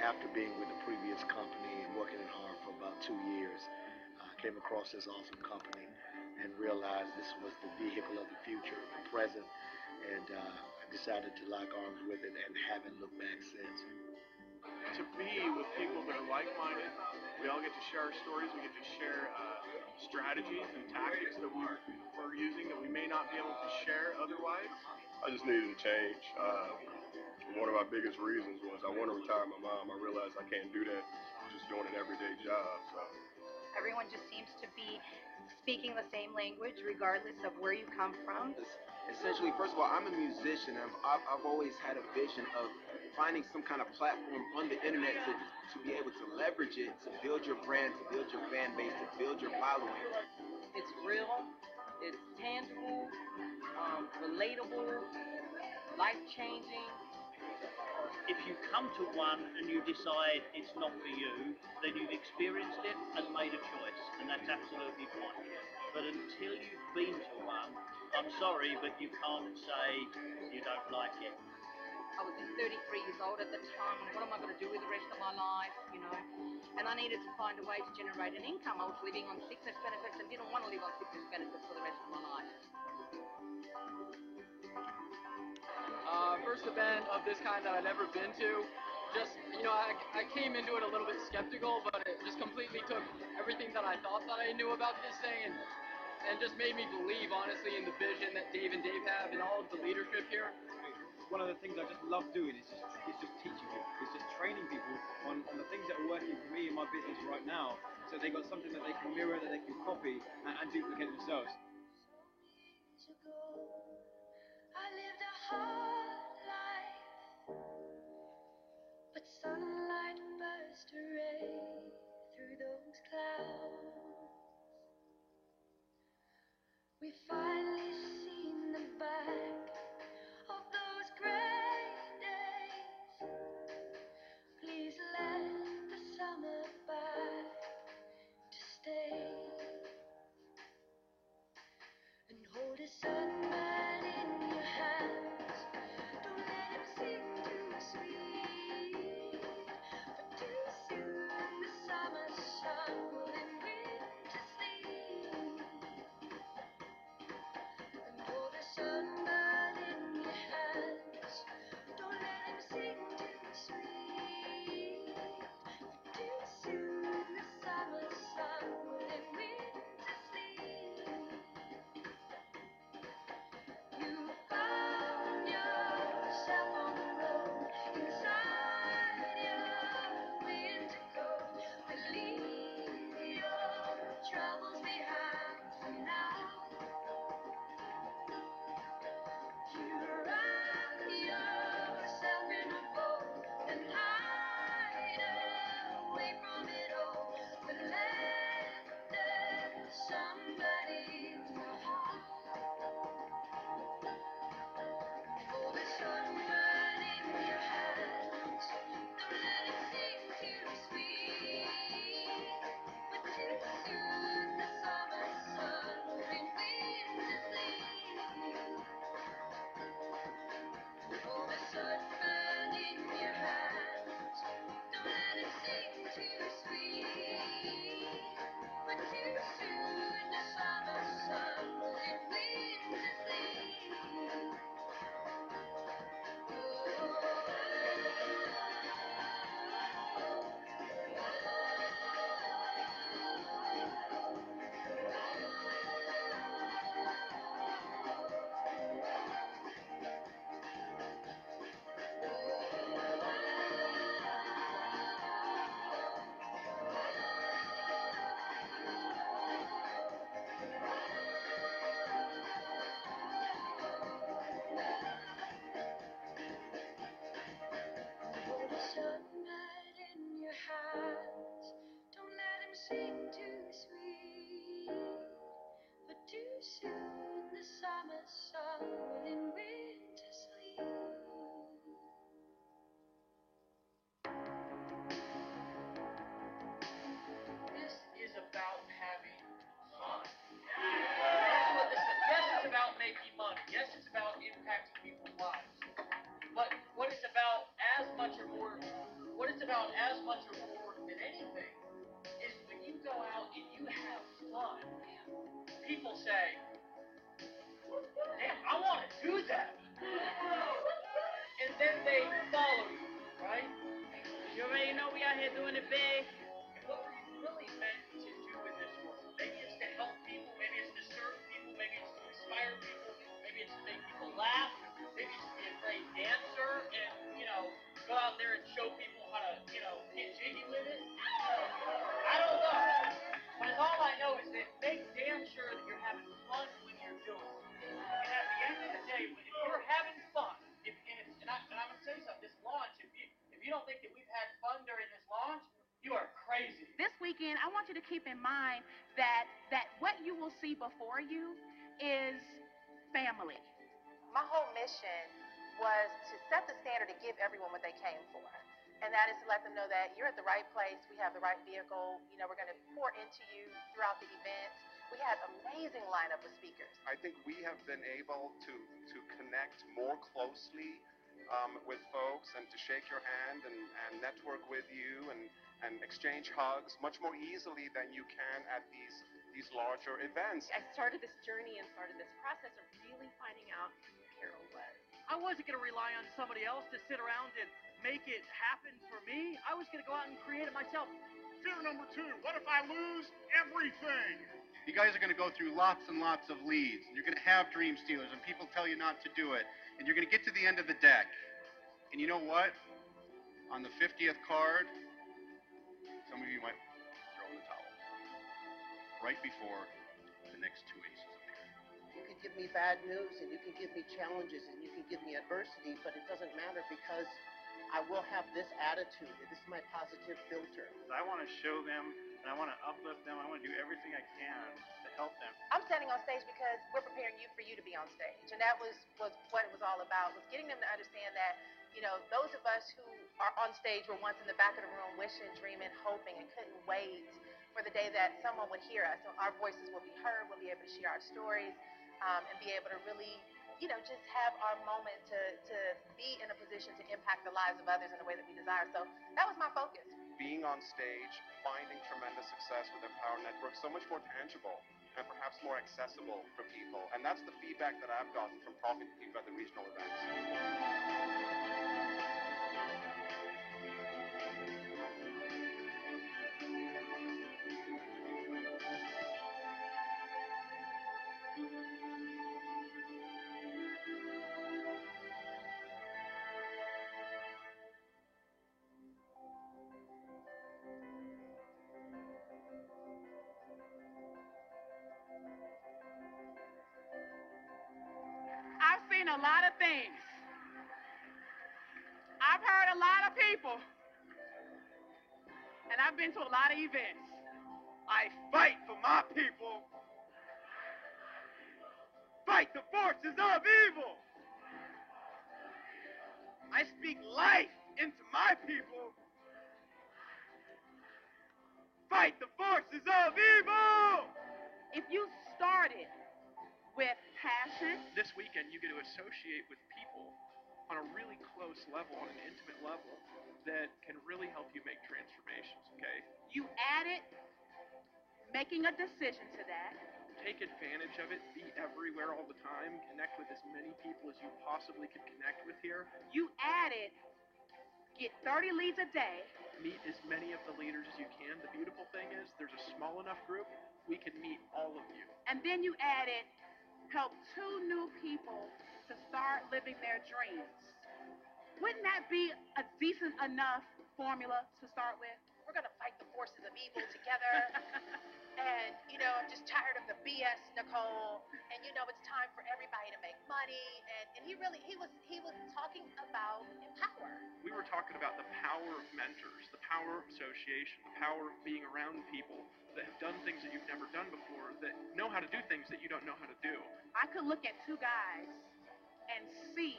after being with the previous company and working in Harm for about 2 years, I came across this awesome company and realized this was the vehicle of the future, the present, and I decided to lock arms with it and haven't looked back since. To be with people that are like-minded. We all get to share our stories. We get to share strategies and tactics that we're using that we may not be able to share otherwise. I just needed a change. One of my biggest reasons was I want to retire my mom. I realized I can't do that just doing an everyday job. So everyone just seems to be speaking the same language regardless of where you come from. Essentially, first of all, I'm a musician. I've always had a vision of finding some kind of platform on the internet to be able to leverage it, to build your brand, to build your fan base, to build your following. It's real, it's tangible, relatable, life-changing. If you come to one and you decide it's not for you, then you've experienced it and made a choice, and that's absolutely fine. But until you've been to one, I'm sorry, but you can't say you don't like it. I was 33 years old at the time, and what am I going to do with the rest of my life, you know? And I needed to find a way to generate an income. I was living on sickness benefits and didn't want to live on sickness benefits for the rest of my life. First event of this kind that I'd ever been to. Just, I came into it a little bit skeptical, but it just completely took everything that I thought that I knew about this thing and just made me believe, honestly, in the vision that Dave and Dave have and all of the leadership here. One of the things I just love doing is just teaching people. It's just training people on the things that are working for me in my business right now, so they got something that they can mirror, that they can copy and duplicate themselves. I lived a hard life, but sunlight burst a ray through those clouds. We finally seen the back of those gray days. Please let the summer back to stay and hold a sunman in your hands. Don't let him sing too sweet, for too soon the summer sun will end winter sleep. And hold a sunman in your hands. Don't let him sing too sweet, for too soon the summer sun will end winter sleep. You found yourself on the road, inside your winter coat. But leave your troubles behind for now. You wrap yourself in a boat and hide away from it all. But let there somebody in your heart. Hold the sunlight in your hands. Don't let it seem too sweet, but too soon the summer sun will bring winter sleep. Hold the sunlight in your hands. Don't let it seem too sweet, but too soon the summer sun will bring winter sleep. Hold the sunlight in your hands. Don't let him sing too sweet, but too soon the summer sun will in winter sleep. This is about having fun. That's what this is. Yes, it's about making money. Yes, it's about impacting people's lives. But what it's about as much or more, what it's about as much a reward than anything is when you go out and you have fun. People say, damn, I want to do that. And then they follow you, right? You already know we out here doing it big. And what were you really meant to do in this world? Maybe it's to help people, maybe it's to serve people, maybe it's to inspire people, maybe it's to make people laugh, maybe it's to be a great dancer and, go out there and show people how to, get jiggy with it. I don't know. But all I know is that make damn sure that you're having fun when you're doing it. And at the end of the day, if you're having fun, and I'm going to tell you something, this launch, if you don't think that we've had fun during this launch, you are crazy. This weekend, I want you to keep in mind that what you will see before you is family. My whole mission was to set the standard to give everyone what they came for. And that is to let them know that you're at the right place, we have the right vehicle, we're going to pour into you throughout the event. We had an amazing lineup of speakers. I think we have been able to connect more closely with folks and to shake your hand and network with you and exchange hugs much more easily than you can at these larger events. I started this journey and started this process of really finding out who Carol was. I wasn't going to rely on somebody else to sit around and make it happen for me. I was going to go out and create it myself. Fear number 2, what if I lose everything? You guys are going to go through lots and lots of leads. You're going to have dream stealers and people tell you not to do it. And you're going to get to the end of the deck. And you know what? On the 50th card, some of you might throw in the towel. Right before the next 2 aces appear. You can give me bad news and you can give me challenges and you can give me adversity, but it doesn't matter because I will have this attitude. This is my positive filter. I want to show them and I want to uplift them. I want to do everything I can to help them. I'm standing on stage because we're preparing you for you to be on stage. And that was what it was all about, was getting them to understand that, those of us who are on stage were once in the back of the room wishing, dreaming, hoping, and couldn't wait for the day that someone would hear us. So our voices will be heard, we'll be able to share our stories, and be able to really, just have our moment to be in a position to impact the lives of others in the way that we desire. So that was my focus. Being on stage, finding tremendous success with Empower Network, so much more tangible and perhaps more accessible for people. And that's the feedback that I've gotten from talking to people at the regional events. I've seen a lot of things. I've heard a lot of people. And I've been to a lot of events. I fight for my people. Fight the forces of evil. I speak life into my people. Fight the forces of evil. If you started with passion. This weekend, you get to associate with people on a really close level, on an intimate level, that can really help you make transformations, okay? You added making a decision to that. Take advantage of it. Be everywhere all the time. Connect with as many people as you possibly can connect with here. You added get 30 leads a day. Meet as many of the leaders as you can. The beautiful thing is there's a small enough group, we can meet all of you. And then you added help 2 new people to start living their dreams. Wouldn't that be a decent enough formula to start with? We're going to fight the forces of evil together. And, I'm just tired of the BS, Nicole. And, it's time for everybody to make money. And he was talking about empower. We were talking about the power of mentors, the power of association, the power of being around people that have done things that you've never done before, that know how to do things that you don't know how to do. I could look at 2 guys and see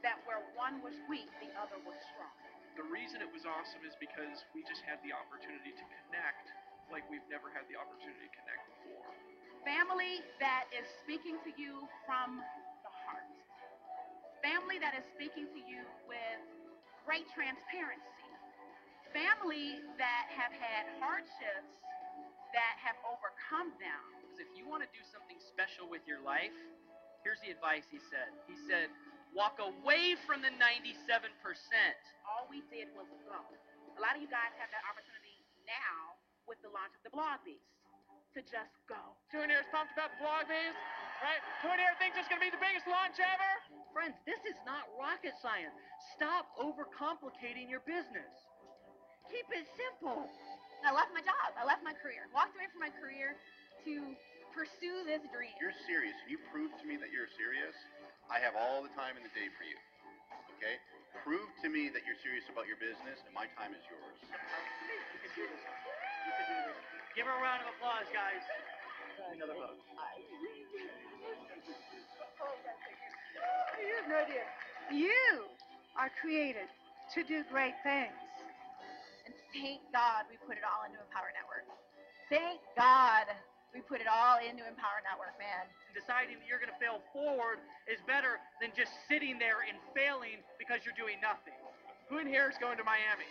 that where one was weak, the other was strong. The reason it was awesome is because we just had the opportunity to connect like we've never had the opportunity to connect before. Family that is speaking to you from the heart. Family that is speaking to you with great transparency. family that have had hardships that have overcome them. Because if you want to do something special with your life, here's the advice he said. He said, walk away from the 97%. All we did was go. A lot of you guys have that opportunity now with the launch of the Blog Beast to just go. Who in here is pumped about the Blog Beast? Right? Who in here thinks it's going to be the biggest launch ever? Friends, this is not rocket science. Stop overcomplicating your business. Keep it simple. I left my job. I left my career. Walked away from my career to pursue this dream. You're serious, and you prove to me that you're serious. I have all the time in the day for you. Okay? Prove to me that you're serious about your business, and my time is yours. You can do this. You can do this. Give her a round of applause, guys. Another hug. You have no idea. You are created to do great things. And thank God we put it all into Empower Network. Thank God we put it all into Empower Network, man. Deciding that you're going to fail forward is better than just sitting there and failing because you're doing nothing. Who in here is going to Miami?